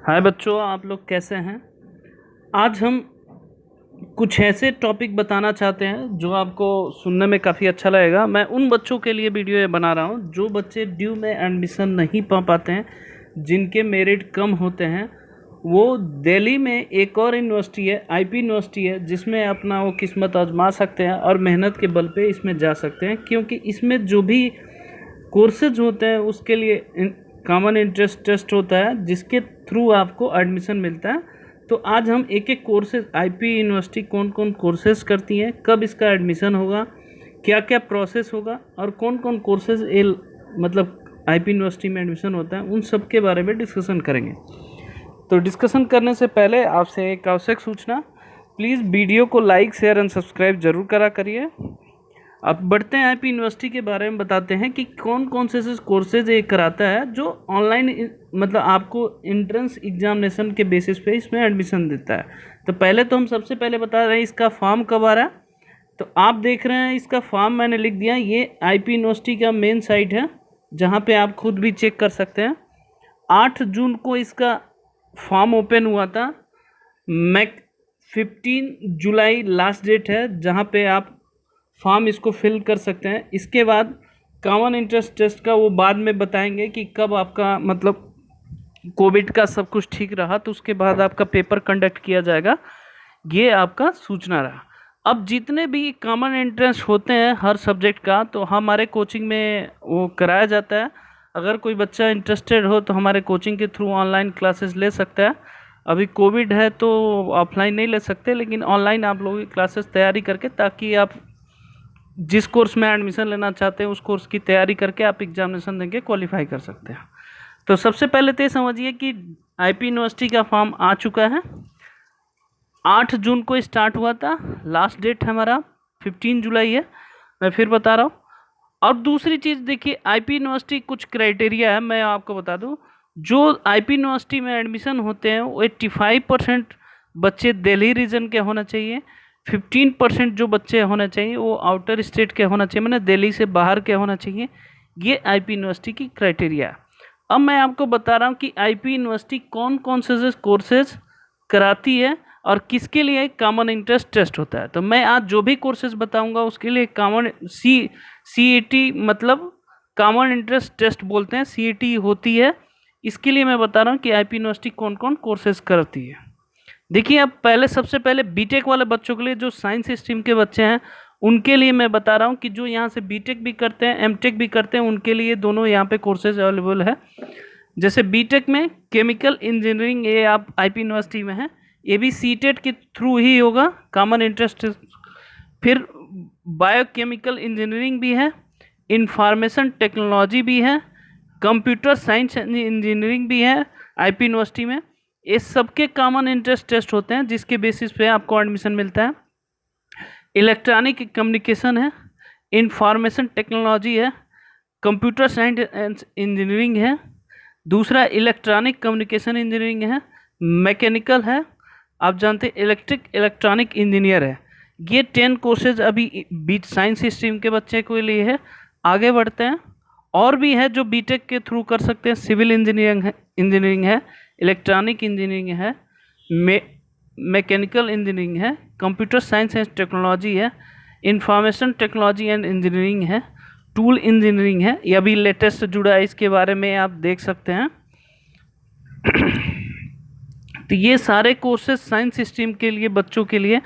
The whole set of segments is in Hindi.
हाय बच्चों, आप लोग कैसे हैं। आज हम कुछ ऐसे टॉपिक बताना चाहते हैं जो आपको सुनने में काफ़ी अच्छा लगेगा। मैं उन बच्चों के लिए वीडियो ये बना रहा हूँ जो बच्चे ड्यू में एडमिशन नहीं पा पाते हैं, जिनके मेरिट कम होते हैं। वो दिल्ली में एक और यूनिवर्सिटी है, आईपी यूनिवर्सिटी है, जिसमें अपना वो किस्मत आजमा सकते हैं और मेहनत के बल पे इसमें जा सकते हैं, क्योंकि इसमें जो भी कोर्सेज होते हैं उसके लिए कॉमन इंटरेंस टेस्ट होता है, जिसके थ्रू आपको एडमिशन मिलता है। तो आज हम एक एक कोर्सेज, आईपी यूनिवर्सिटी कौन कौन कोर्सेज करती हैं, कब इसका एडमिशन होगा, क्या क्या प्रोसेस होगा और कौन कौन कोर्सेज मतलब आईपी यूनिवर्सिटी में एडमिशन होता है, उन सब के बारे में डिस्कशन करेंगे। तो डिस्कशन करने से पहले आपसे एक आवश्यक सूचना, प्लीज़ वीडियो को लाइक, शेयर एंड सब्सक्राइब जरूर करा करिए। अब बढ़ते हैं आईपी यूनिवर्सिटी के बारे में, बताते हैं कि कौन कौन से कोर्सेज ये कराता है जो ऑनलाइन मतलब आपको एंट्रेंस एग्जामिनेशन के बेसिस पे इसमें एडमिशन देता है। तो पहले तो हम सबसे पहले बता रहे हैं इसका फॉर्म कब आ रहा है। तो आप देख रहे हैं इसका फॉर्म मैंने लिख दिया। ये आईपी यूनिवर्सिटी का मेन साइट है जहाँ पे आप खुद भी चेक कर सकते हैं। 8 जून को इसका फॉर्म ओपन हुआ था। 15 जुलाई लास्ट डेट है जहाँ पे आप फॉर्म इसको फिल कर सकते हैं। इसके बाद कॉमन इंटरेंस टेस्ट का वो बाद में बताएंगे कि कब आपका मतलब कोविड का सब कुछ ठीक रहा तो उसके बाद आपका पेपर कंडक्ट किया जाएगा। ये आपका सूचना रहा। अब जितने भी कॉमन एंट्रेंस होते हैं हर सब्जेक्ट का, तो हमारे कोचिंग में वो कराया जाता है। अगर कोई बच्चा इंटरेस्टेड हो तो हमारे कोचिंग के थ्रू ऑनलाइन क्लासेस ले सकता है। अभी कोविड है तो ऑफलाइन नहीं ले सकते, लेकिन ऑनलाइन आप लोग क्लासेस तैयारी करके, ताकि आप जिस कोर्स में एडमिशन लेना चाहते हैं उस कोर्स की तैयारी करके आप एग्जामिनेशन देके क्वालिफाई कर सकते हैं। तो सबसे पहले तो ये समझिए कि आईपी यूनिवर्सिटी का फॉर्म आ चुका है। 8 जून को स्टार्ट हुआ था, लास्ट डेट हमारा 15 जुलाई है। मैं फिर बता रहा हूँ। और दूसरी चीज़ देखिए, आईपी यूनिवर्सिटी कुछ क्राइटेरिया है, मैं आपको बता दूँ। जो आईपी यूनिवर्सिटी में एडमिशन होते हैं वो 85% बच्चे दिल्ली रीजन के होना चाहिए। 15% जो बच्चे होना चाहिए वो आउटर स्टेट के होना चाहिए, मैंने दिल्ली से बाहर के होना चाहिए। ये आईपी यूनिवर्सिटी की क्राइटेरिया है। अब मैं आपको बता रहा हूँ कि आईपी यूनिवर्सिटी कौन कौन से कोर्सेज कराती है और किसके लिए कॉमन इंटरेंस टेस्ट होता है। तो मैं आज जो भी कोर्सेज बताऊंगा उसके लिए कॉमन सीईटी मतलब कॉमन इंटरेंस टेस्ट बोलते हैं, सीईटी होती है। इसके लिए मैं बता रहा हूँ कि आईपी यूनिवर्सिटी कौन कौन कोर्सेज करती है। देखिए, अब पहले सबसे पहले बीटेक वाले बच्चों के लिए, जो साइंस स्ट्रीम के बच्चे हैं उनके लिए मैं बता रहा हूँ कि जो यहाँ से बीटेक भी करते हैं एमटेक भी करते हैं, उनके लिए दोनों यहाँ पे कोर्सेज अवेलेबल है। जैसे बीटेक में केमिकल इंजीनियरिंग, ये आप आईपी यूनिवर्सिटी में है, ये भी सीटेट के थ्रू ही होगा, कॉमन इंटरेस्ट। फिर बायोकेमिकल इंजीनियरिंग भी है, इंफॉर्मेशन टेक्नोलॉजी भी है, कंप्यूटर साइंस इंजीनियरिंग भी है आईपी यूनिवर्सिटी में। ये सबके कॉमन इंटरेस्ट टेस्ट होते हैं जिसके बेसिस पे आपको एडमिशन मिलता है। इलेक्ट्रॉनिक कम्युनिकेशन है, इंफॉर्मेशन टेक्नोलॉजी है, कंप्यूटर साइंस इंजीनियरिंग है, दूसरा इलेक्ट्रॉनिक कम्युनिकेशन इंजीनियरिंग है, मैकेनिकल है, आप जानते हैं इलेक्ट्रॉनिक इंजीनियर है। ये 10 कोर्सेज अभी बीट साइंस स्ट्रीम के बच्चे के लिए है। आगे बढ़ते हैं, और भी है जो बीटेक के थ्रू कर सकते हैं। सिविल इंजीनियरिंग है, इलेक्ट्रॉनिक इंजीनियरिंग है, मैकेनिकल इंजीनियरिंग है, कंप्यूटर साइंस एंड टेक्नोलॉजी है, इंफॉर्मेशन टेक्नोलॉजी एंड इंजीनियरिंग है, टूल इंजीनियरिंग है। ये अभी लेटेस्ट जुड़ा है, इसके बारे में आप देख सकते हैं। तो ये सारे कोर्सेज साइंस स्ट्रीम के लिए बच्चों के लिए,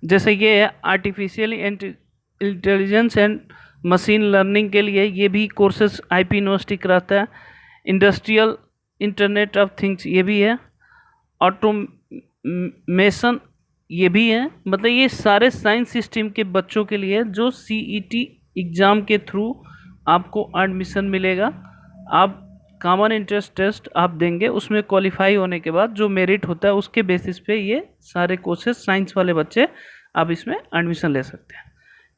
जैसे ये है artificial intelligence and machine learning के लिए, ये भी कोर्सेज आईपी यूनिवर्सिटी कराता है। इंडस्ट्रियल इंटरनेट ऑफ थिंग्स ये भी है, ऑटोमेशन ये भी है। मतलब ये सारे साइंस स्ट्रीम के बच्चों के लिए जो सीईटी एग्ज़ाम के थ्रू आपको एडमिशन मिलेगा। आप कॉमन इंटरेस्ट टेस्ट आप देंगे, उसमें क्वालिफाई होने के बाद जो मेरिट होता है उसके बेसिस पे ये सारे कोर्सेज साइंस वाले बच्चे आप इसमें एडमिशन ले सकते हैं।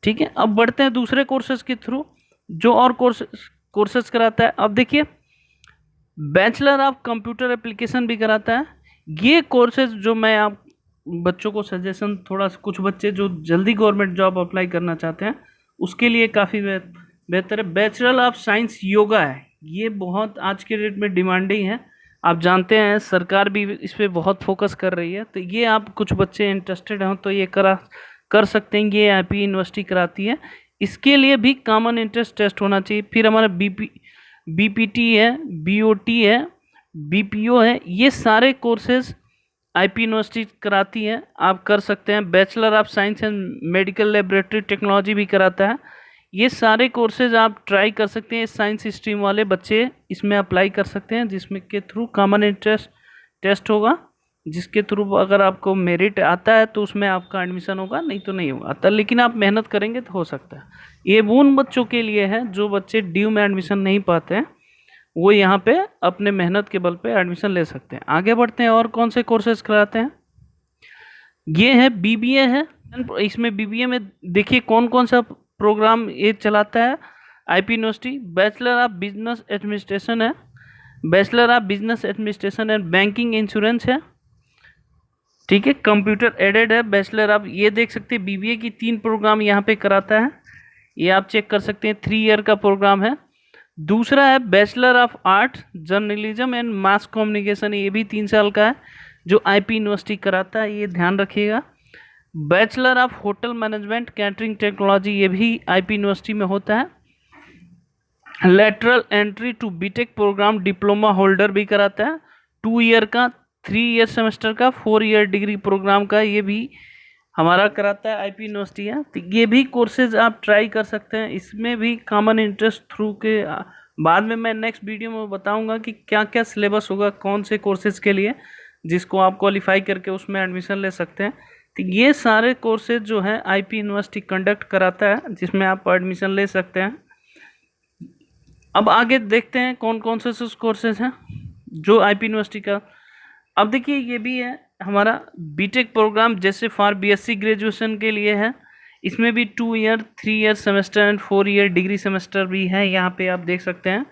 ठीक है, अब बढ़ते हैं दूसरे कोर्सेज के थ्रू जो और कोर्सेज कराता है। अब देखिए, बैचलर ऑफ कंप्यूटर एप्लीकेशन भी कराता है। ये कोर्सेज जो मैं आप बच्चों को सजेशन, थोड़ा कुछ बच्चे जो जल्दी गवर्नमेंट जॉब अप्लाई करना चाहते हैं उसके लिए काफ़ी बेहतर है। बैचलर ऑफ साइंस योगा है, ये बहुत आज के डेट में डिमांडिंग है। आप जानते हैं सरकार भी इस पे बहुत फोकस कर रही है। तो ये आप कुछ बच्चे इंटरेस्टेड हों तो ये कर सकते हैं। ये आईपी यूनिवर्सिटी कराती है। इसके लिए भी कॉमन इंटरेस्ट टेस्ट होना चाहिए। फिर हमारा बीपीटी है, बीओटी है, बीपीओ है, ये सारे कोर्सेज आईपी यूनिवर्सिटी कराती है, आप कर सकते हैं। Bachelor of science and medical laboratory technology भी कराता है। ये सारे कोर्सेज आप ट्राई कर सकते हैं। साइंस स्ट्रीम वाले बच्चे इसमें अप्लाई कर सकते हैं, जिसमें के थ्रू कॉमन इंटरेस्ट टेस्ट होगा, जिसके थ्रू अगर आपको मेरिट आता है तो उसमें आपका एडमिशन होगा, नहीं तो नहीं होगा आता। लेकिन आप मेहनत करेंगे तो हो सकता है। ये उन बच्चों के लिए है जो बच्चे ड्यू में एडमिशन नहीं पाते हैं, वो यहाँ पे अपने मेहनत के बल पे एडमिशन ले सकते हैं। आगे बढ़ते हैं, और कौन से कोर्सेज कराते हैं। ये है बीबीए है। इसमें बीबीए में देखिए कौन कौन सा प्रोग्राम ये चलाता है IP university. Bachelor of business administration है, bachelor of business administration and banking insurance है, ठीक है। कंप्यूटर एडेड है, बैचलर ऑफ, ये देख सकते हैं बीबीए की 3 प्रोग्राम यहाँ पे कराता है। ये आप चेक कर सकते हैं, 3 ईयर का प्रोग्राम है। दूसरा है bachelor of art journalism and mass communication, ये भी 3 साल का है, जो आईपी यूनिवर्सिटी कराता है, ये ध्यान रखिएगा। Bachelor of hotel management catering technology, ये भी आईपी यूनिवर्सिटी में होता है। Lateral entry to BTech program diploma holder भी कराता है, 2 ईयर का, 3 ईयर सेमेस्टर का, 4 ईयर डिग्री प्रोग्राम का, ये भी हमारा कराता है आईपी यूनिवर्सिटी है। तो ये भी कोर्सेज आप ट्राई कर सकते हैं। इसमें भी कॉमन इंटरेस्ट थ्रू के बाद में मैं नेक्स्ट वीडियो में बताऊंगा कि क्या क्या सिलेबस होगा, कौन से कोर्सेज के लिए, जिसको आप क्वालिफाई करके उसमें एडमिशन ले सकते हैं। तो ये सारे कोर्सेज जो है आईपी यूनिवर्सिटी कंडक्ट कराता है, जिसमें आप एडमिशन ले सकते हैं। अब आगे देखते हैं कौन कौन से कोर्सेज हैं जो आईपी यूनिवर्सिटी का। अब देखिए ये भी है हमारा बीटेक प्रोग्राम, जैसे फॉर बीएससी ग्रेजुएशन के लिए है। इसमें भी 2 year, 3 year semester and 4 year degree semester भी है, यहाँ पे आप देख सकते हैं।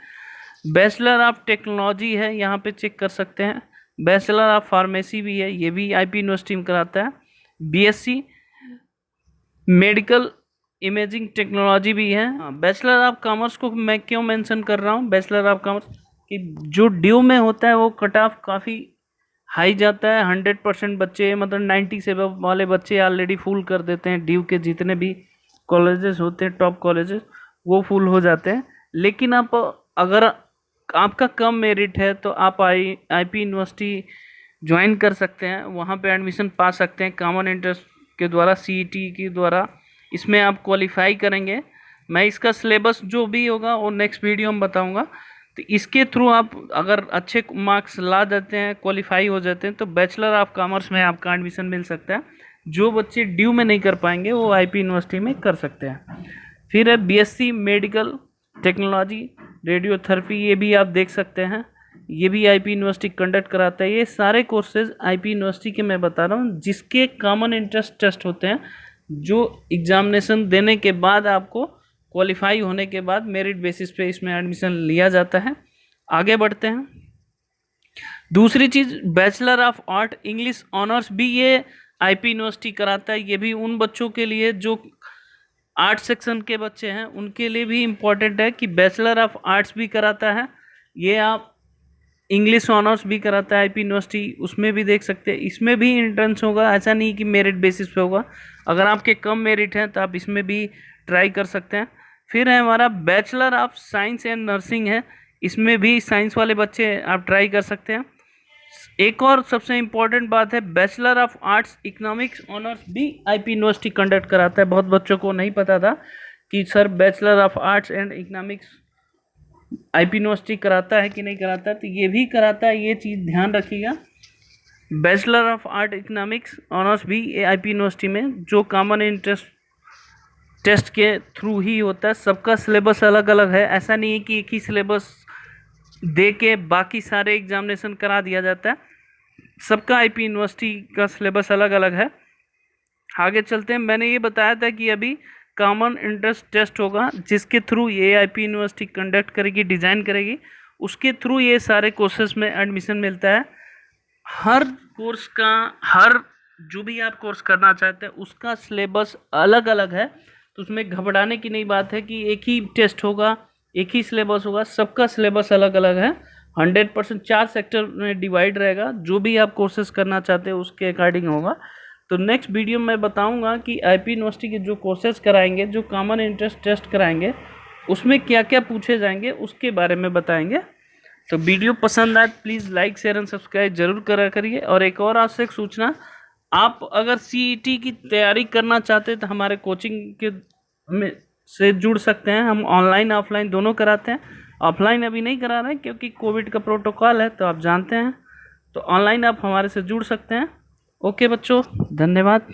बैचलर ऑफ टेक्नोलॉजी है, यहाँ पे चेक कर सकते हैं। बैचलर ऑफ फार्मेसी भी है, ये भी आईपी यूनिवर्सिटी में कराता है। बीएससी मेडिकल इमेजिंग टेक्नोलॉजी भी है। बैचलर ऑफ कॉमर्स को मैं क्यों मेंशन कर रहा हूँ, बैचलर ऑफ कॉमर्स कि जो ड्यू में होता है वो कट ऑफ काफ़ी हाई जाता है। 100% बच्चे, मतलब 90 से वाले बच्चे ऑलरेडी फुल कर देते हैं। ड्यू के जितने भी कॉलेजेस होते हैं, टॉप कॉलेजेस, वो फुल हो जाते हैं। लेकिन आप अगर आपका कम मेरिट है तो आप आईपी यूनिवर्सिटी ज्वाइन कर सकते हैं, वहाँ पे एडमिशन पा सकते हैं कॉमन इंटरेस्ट के द्वारा, सीईटी के द्वारा। इसमें आप क्वालिफाई करेंगे। मैं इसका सिलेबस जो भी होगा वो नेक्स्ट वीडियो में बताऊँगा। तो इसके थ्रू आप अगर अच्छे मार्क्स ला देते हैं, क्वालिफाई हो जाते हैं, तो बैचलर ऑफ कॉमर्स में आपका एडमिशन मिल सकता है। जो बच्चे ड्यू में नहीं कर पाएंगे वो आईपी यूनिवर्सिटी में कर सकते हैं। फिर है बीएससी मेडिकल टेक्नोलॉजी रेडियोथेरेपी, ये भी आप देख सकते हैं, ये भी आईपी यूनिवर्सिटी कंडक्ट कराता है। ये सारे कोर्सेज आईपी यूनिवर्सिटी के मैं बता रहा हूँ, जिसके कॉमन इंटरेस्ट टेस्ट होते हैं, जो एग्जामिनेशन देने के बाद आपको क्वालिफाई होने के बाद मेरिट बेसिस पे इसमें एडमिशन लिया जाता है। आगे बढ़ते हैं। दूसरी चीज़, bachelor of art English honours भी ये आईपी यूनिवर्सिटी कराता है। ये भी उन बच्चों के लिए जो आर्ट सेक्शन के बच्चे हैं, उनके लिए भी इम्पोर्टेंट है कि बैचलर ऑफ आर्ट्स भी कराता है। ये आप इंग्लिश ऑनर्स भी कराता है आईपी यूनिवर्सिटी, उसमें भी देख सकते हैं। इसमें भी एंट्रेंस होगा, ऐसा नहीं कि मेरिट बेसिस पे होगा। अगर आपके कम मेरिट हैं तो आप इसमें भी ट्राई कर सकते हैं। फिर है हमारा bachelor of science and nursing है, इसमें भी साइंस वाले बच्चे आप ट्राई कर सकते हैं। एक और सबसे इम्पोर्टेंट बात है, bachelor of arts economics honours भी आईपी यूनिवर्सिटी कंडक्ट कराता है। बहुत बच्चों को नहीं पता था कि sir bachelor of arts and economics IP university कराता है कि नहीं कराता है, तो ये भी कराता है, ये चीज़ ध्यान रखिएगा। Bachelor of art economics honours भी आईपी यूनिवर्सिटी में, जो कॉमन इंटरेस्ट टेस्ट के थ्रू ही होता है। सबका सिलेबस अलग अलग है, ऐसा नहीं है कि एक ही सिलेबस दे के बाकी सारे एग्जामिनेशन करा दिया जाता है। सबका आईपी यूनिवर्सिटी का सिलेबस अलग अलग है। आगे चलते हैं। मैंने ये बताया था कि अभी कॉमन इंटरेस्ट टेस्ट होगा, जिसके थ्रू ये आईपी यूनिवर्सिटी कंडक्ट करेगी, डिज़ाइन करेगी, उसके थ्रू ये सारे कोर्सेज में एडमिशन मिलता है। हर कोर्स का, हर जो भी आप कोर्स करना चाहते हैं उसका सिलेबस अलग अलग है, तो उसमें घबराने की नहीं बात है कि एक ही टेस्ट होगा, एक ही सिलेबस होगा। सबका सिलेबस अलग अलग है, 100% 4 सेक्टर में डिवाइड रहेगा, जो भी आप कोर्सेज करना चाहते हो उसके अकॉर्डिंग होगा। तो नेक्स्ट वीडियो में बताऊंगा कि आईपी यूनिवर्सिटी के जो कोर्सेज कराएंगे, जो कॉमन इंटरेस्ट टेस्ट कराएंगे, उसमें क्या क्या पूछे जाएंगे उसके बारे में बताएंगे। तो वीडियो पसंद आए please like share and subscribe जरूर करा करिए। और एक और आवश्यक सूचना, आप अगर सीईटी की तैयारी करना चाहते हैं तो हमारे कोचिंग के में से जुड़ सकते हैं। हम ऑनलाइन ऑफलाइन दोनों कराते हैं। ऑफलाइन अभी नहीं करा रहे हैं क्योंकि कोविड का प्रोटोकॉल है, तो आप जानते हैं। तो ऑनलाइन आप हमारे से जुड़ सकते हैं। ओके बच्चों, धन्यवाद।